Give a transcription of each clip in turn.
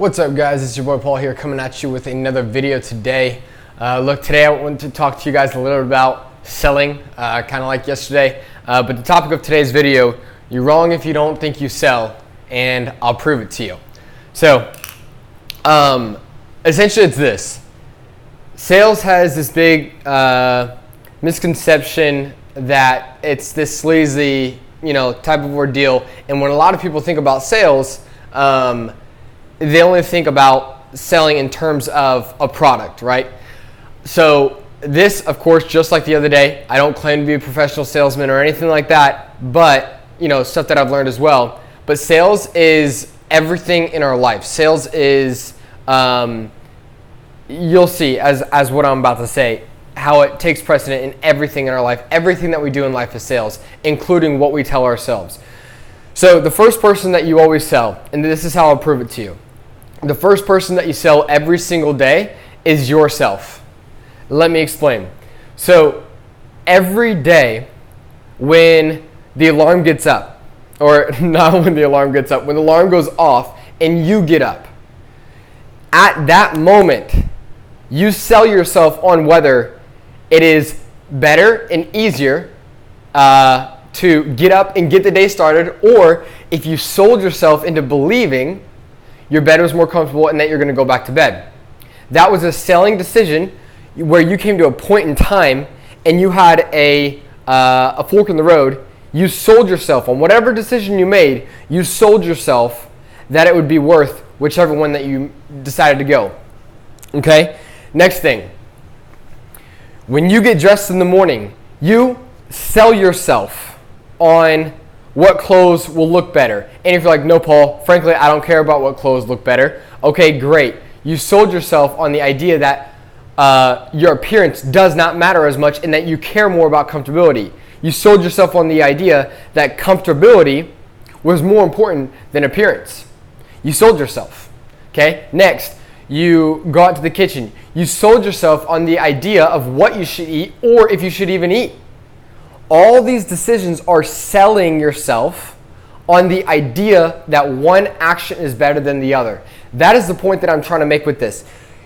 What's up, guys? It's your boy Paul here, coming at you with another video today. Today I want to talk to you guys a little bit about selling, kind of like yesterday. But the topic of today's video, you're wrong if you don't think you sell, and I'll prove it to you. So, essentially it's this. Sales has this big misconception that it's this sleazy, type of ordeal. And when a lot of people think about sales, they only think about selling in terms of a product, right? So this, of course, just like the other day, I don't claim to be a professional salesman or anything like that, but stuff that I've learned as well. But sales is everything in our life. Sales is, you'll see as what I'm about to say, how it takes precedent in everything in our life. Everything that we do in life is sales, including what we tell ourselves. So the first person that you always sell, and this is how I'll prove it to you. The first person that you sell every single day is yourself. Let me explain. So every day when the alarm gets up, or not when the alarm gets up, when the alarm goes off and you get up, at that moment, you sell yourself on whether it is better and easier to get up and get the day started, or if you sold yourself into believing your bed was more comfortable and that you're going to go back to bed. That was a selling decision where you came to a point in time and you had a fork in the road. You sold yourself on whatever decision you made. You sold yourself that it would be worth whichever one that you decided to go. Okay? Next thing. When you get dressed in the morning, you sell yourself on what clothes will look better. And if you're like, no, Paul, frankly, I don't care about what clothes look better. Okay, great. You sold yourself on the idea that your appearance does not matter as much and that you care more about comfortability. You sold yourself on the idea that comfortability was more important than appearance. You sold yourself. Okay, next, you go out to the kitchen. You sold yourself on the idea of what you should eat or if you should even eat. All these decisions are selling yourself on the idea that one action is better than the other. That is the point that I'm trying to make with this.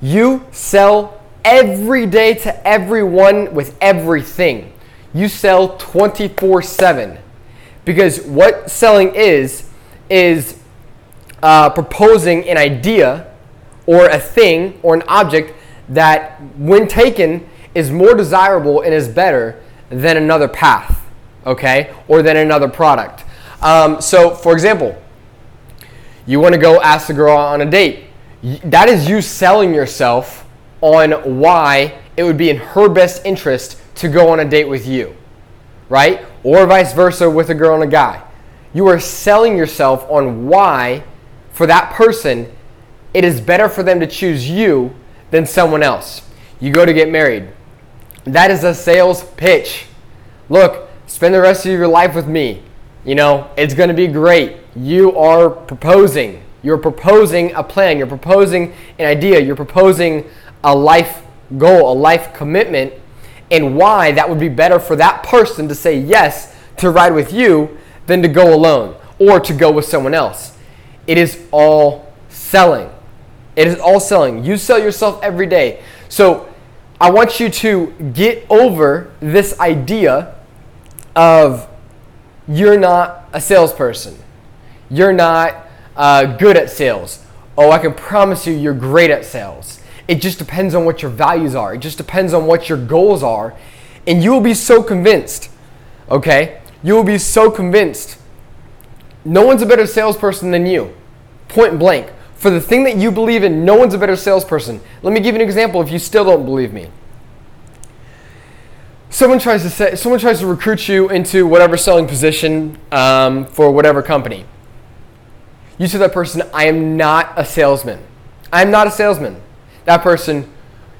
You sell every day to everyone with everything. You sell 24/7. Because what selling is proposing an idea or a thing or an object that when taken is more desirable and is better than another path, okay, or than another product. So, for example, you want to go ask a girl on a date. That is you selling yourself on why it would be in her best interest to go on a date with you, right? Or vice versa with a girl and a guy. You are selling yourself on why, for that person, it is better for them to choose you than someone else. You go to get married. That is a sales pitch. Look, spend the rest of your life with me. It's going to be great. You are proposing. You're proposing a plan. You're proposing an idea. You're proposing a life goal, a life commitment, and why that would be better for that person to say yes to ride with you than to go alone or to go with someone else. It is all selling. It is all selling. You sell yourself every day. So I want you to get over this idea of you're not a salesperson. You're not good at sales. Oh, I can promise you you're great at sales. It just depends on what your values are. It just depends on what your goals are. And you will be so convinced, okay? You will be so convinced. No one's a better salesperson than you, point blank. For the thing that you believe in, no one's a better salesperson. Let me give you an example if you still don't believe me. Someone tries to recruit you into whatever selling position for whatever company. You tell that person, I am not a salesman. I am not a salesman. That person,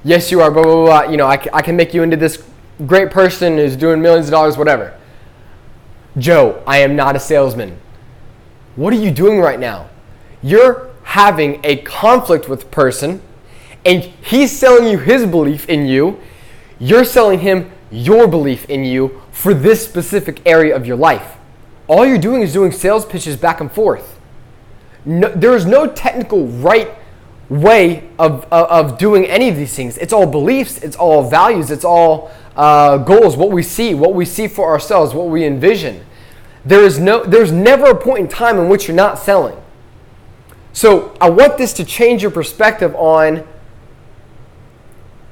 yes you are, blah, blah, blah. I can make you into this great person who's doing millions of dollars, whatever. Joe, I am not a salesman. What are you doing right now? You're having a conflict with a person and he's selling you his belief in you. You're selling him your belief in you for this specific area of your life. All you're doing is doing sales pitches back and forth. No, there is no technical right way of doing any of these things. It's all beliefs, it's all values, it's all goals, what we see for ourselves, what we envision. There's never a point in time in which you're not selling. So I want this to change your perspective on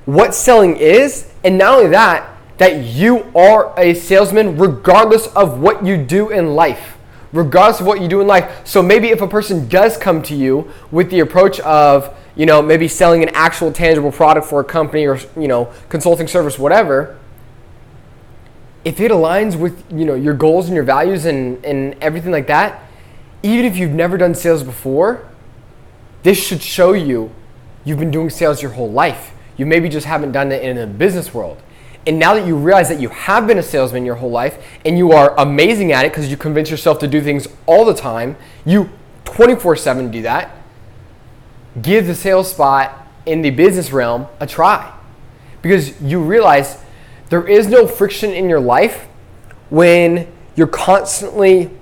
what selling is, and not only that you are a salesman regardless of what you do in life. Regardless of what you do in life. So maybe if a person does come to you with the approach of, maybe selling an actual tangible product for a company or, consulting service, whatever, if it aligns with, your goals and your values and everything like that, even if you've never done sales before, this should show you've been doing sales your whole life. You maybe just haven't done it in the business world. And now that you realize that you have been a salesman your whole life and you are amazing at it because you convince yourself to do things all the time, you 24/7 do that, give the sales spot in the business realm a try. Because you realize there is no friction in your life when you're constantly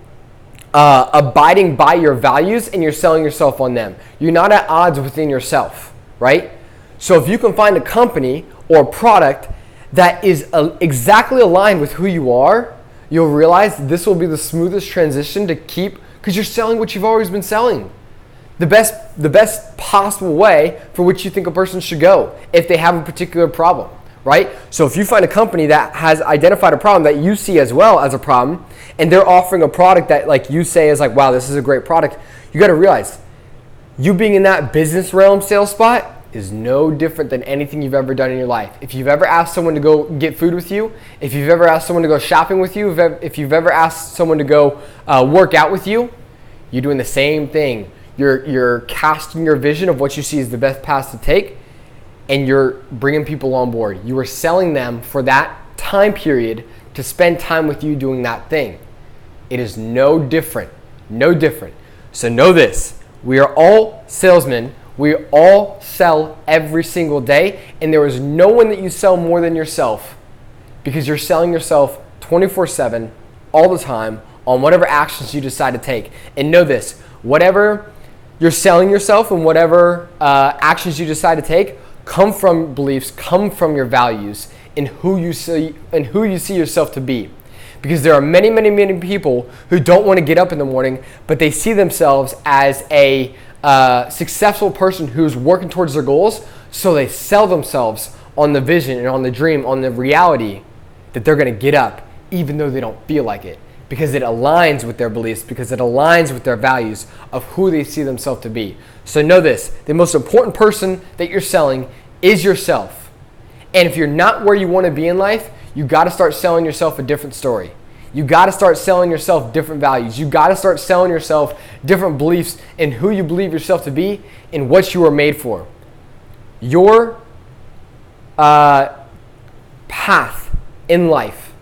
abiding by your values and you're selling yourself on them. You're not at odds within yourself, right? So if you can find a company or a product that is exactly aligned with who you are, you'll realize this will be the smoothest transition to keep, because you're selling what you've always been selling. The best possible way for which you think a person should go if they have a particular problem, right? So if you find a company that has identified a problem that you see as well as a problem, and they're offering a product that like you say is like, wow, this is a great product, you got to realize you being in that business realm sales spot is no different than anything you've ever done in your life. If you've ever asked someone to go get food with you, if you've ever asked someone to go shopping with you, if you've ever asked someone to go work out with you, you're doing the same thing. You're casting your vision of what you see as the best path to take, and you're bringing people on board. You are selling them for that time period to spend time with you doing that thing. It is no different. So know this, we are all salesmen. We all sell every single day, and there is no one that you sell more than yourself, because you're selling yourself 24/7 all the time on whatever actions you decide to take. And know this, whatever you're selling yourself and whatever actions you decide to take come from beliefs, come from your values and who you see yourself to be. Because there are many, many, many people who don't want to get up in the morning, but they see themselves as a successful person who's working towards their goals, so they sell themselves on the vision and on the dream, on the reality that they're going to get up even though they don't feel like it, because it aligns with their beliefs, because it aligns with their values of who they see themselves to be. So know this, the most important person that you're selling is yourself. And if you're not where you want to be in life, you got to start selling yourself a different story. You got to start selling yourself different values. You got to start selling yourself different beliefs in who you believe yourself to be and what you are made for. Your path in life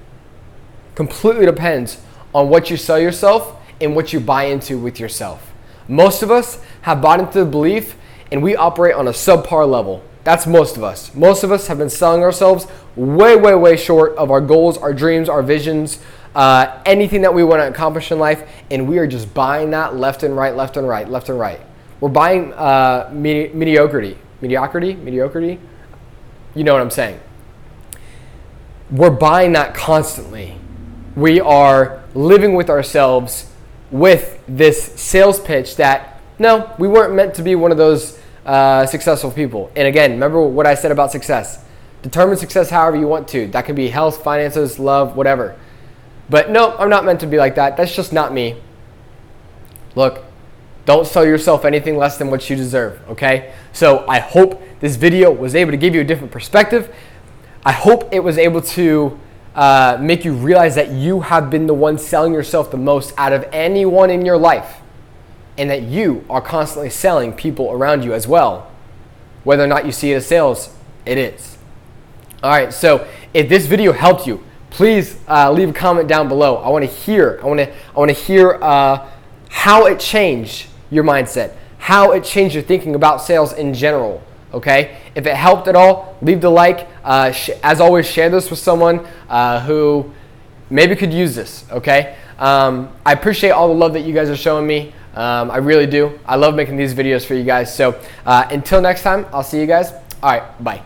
completely depends on what you sell yourself and what you buy into with yourself. Most of us have bought into the belief and we operate on a subpar level. That's most of us. Most of us have been selling ourselves way, way, way short of our goals, our dreams, our visions, anything that we want to accomplish in life, and we are just buying that left and right, left and right, left and right. We're buying mediocrity. You know what I'm saying. We're buying that constantly. We are living with ourselves with this sales pitch that, no, we weren't meant to be one of those successful people. And again, remember what I said about success. Determine success however you want to. That can be health, finances, love, whatever. But no, I'm not meant to be like that. That's just not me. Look, don't sell yourself anything less than what you deserve, okay? So I hope this video was able to give you a different perspective. I hope it was able to make you realize that you have been the one selling yourself the most out of anyone in your life, and that you are constantly selling people around you as well. Whether or not you see it as sales, it is. All right, so if this video helped you, please leave a comment down below. I want to hear. I want to hear how it changed your mindset, how it changed your thinking about sales in general. Okay, if it helped at all, leave the like. As always, share this with someone who maybe could use this. Okay, I appreciate all the love that you guys are showing me. I really do. I love making these videos for you guys. So until next time, I'll see you guys. All right, bye.